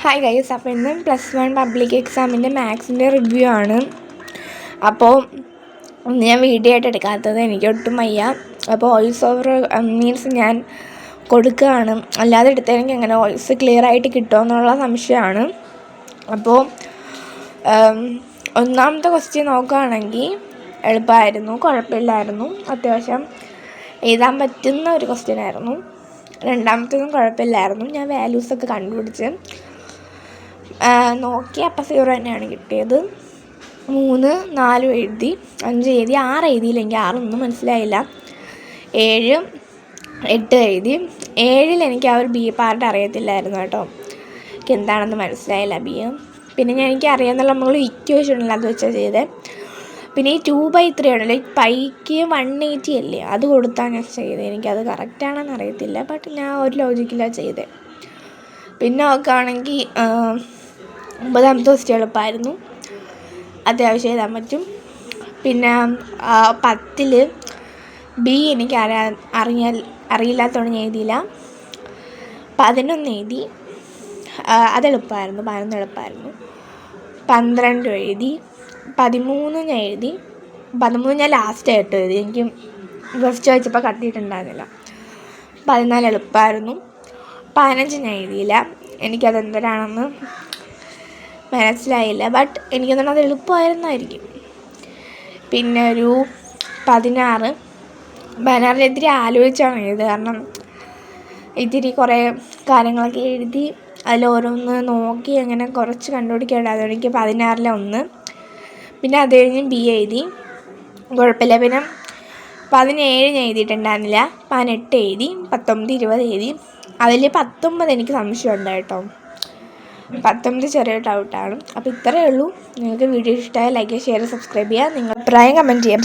Hi guys, അപ്പോൾ ഇന്ന് +1 public എക്സാമിൻ്റെ മാത്സിൻ്റെ റിവ്യൂ ആണ്. അപ്പോൾ ഞാൻ വീഡിയോ ആയിട്ട് എടുക്കാത്തത് എനിക്ക് ഒട്ടും വയ്യ. അപ്പോൾ വോയിസ് ഓവർ മീൻസ് ഞാൻ കൊടുക്കുകയാണ്. അല്ലാതെ എടുത്തതെങ്കിൽ എങ്ങനെ വോയിസ് ക്ലിയർ ആയിട്ട് കിട്ടുമെന്നുള്ള സംശയമാണ്. അപ്പോൾ ഒന്നാമത്തെ ക്വസ്റ്റ്യൻ നോക്കുകയാണെങ്കിൽ എളുപ്പമായിരുന്നു, കുഴപ്പമില്ലായിരുന്നു, അത്യാവശ്യം എഴുതാൻ പറ്റുന്ന ഒരു ക്വസ്റ്റ്യൻ ആയിരുന്നു. രണ്ടാമത്തേതും കുഴപ്പമില്ലായിരുന്നു. ഞാൻ വാല്യൂസൊക്കെ കണ്ടുപിടിച്ച് നോക്കി, അപ്പം 0 തന്നെയാണ് കിട്ടിയത്. 3, 4 എഴുതി, 5 എഴുതി, 6 എഴുതിയില്ലെങ്കിൽ 6 ഒന്നും മനസ്സിലായില്ല. 7, 8 എഴുതി. 7-ൽ എനിക്ക് ആ ഒരു ബി പാർട്ട് അറിയത്തില്ലായിരുന്നു കേട്ടോ, എനിക്ക് എന്താണെന്ന് മനസ്സിലായില്ല ബി. പിന്നെ എനിക്ക് അറിയാമെന്നുള്ള നമ്മൾ ഇക്വേഷൻ ഉണ്ടല്ലോ, അത് വെച്ചാൽ ചെയ്തത്. പിന്നെ ഈ 2/3 ആണല്ലോ, ഈ പൈക്ക് 180 അല്ലേ, അത് കൊടുത്താണ് ഞാൻ ചെയ്തത്. എനിക്കത് കറക്റ്റാണെന്ന് അറിയത്തില്ല, ബട്ട് ഞാൻ ഒരു ലോജിക്കിലാണ് ചെയ്തത്. പിന്നെ നോക്കുകയാണെങ്കിൽ 9ാമത്തെ ക്വസ്റ്റ്യൻ എളുപ്പമായിരുന്നു, അത്യാവശ്യം എഴുതാൻ പറ്റും. പിന്നെ 10-ൽ ബി എനിക്ക് അറിയില്ലാത്തതുകൊണ്ട് ഞാൻ എഴുതിയില്ല. 11 എഴുതി, അതെളുപ്പമായിരുന്നു, 11 എളുപ്പമായിരുന്നു. 12 എഴുതി. 13 ഞാൻ എഴുതി. 13 ഞാൻ ലാസ്റ്റായിട്ട് എഴുതി, എനിക്ക് ഫസ്റ്റ് വായിച്ചപ്പോൾ കട്ടിയിട്ടുണ്ടായിരുന്നില്ല. 14 എളുപ്പമായിരുന്നു. 15 ഞാൻ എഴുതിയില്ല, എനിക്കതെന്തരാണെന്ന് മനസ്സിലായില്ല, ബട്ട് എനിക്കെന്താണ് അത് എളുപ്പമായിരുന്നായിരിക്കും. പിന്നെ ഒരു 16 ഇത്തിരി ആലോചിച്ചാണ് എഴുതുക, കാരണം ഇത്തിരി കുറേ കാര്യങ്ങളൊക്കെ എഴുതി അതിലോരോന്ന് നോക്കി അങ്ങനെ കുറച്ച് കണ്ടുപിടിക്കേണ്ട, അതുകൊണ്ട് എനിക്ക് 16-ലെ 1. പിന്നെ അത് കഴിഞ്ഞ് ബി എഴുതി, കുഴപ്പമില്ല. പിന്നെ 17 ഞാൻ എഴുതിയിട്ടുണ്ടായിരുന്നില്ല. 18 എഴുതി. 19, 20 എഴുതി. അതിൽ 19 എനിക്ക് സംശയമുണ്ട് കേട്ടോ, 19 ചെറിയ ഡൗട്ടാണ്. അപ്പോൾ ഇത്രയേ ഉള്ളൂ. നിങ്ങൾക്ക് വീഡിയോ ഇഷ്ടമായ ലൈക്ക്, ഷെയർ, സബ്സ്ക്രൈബ് ചെയ്യുക. നിങ്ങൾ അഭിപ്രായം കമൻറ്റ് ചെയ്യാം.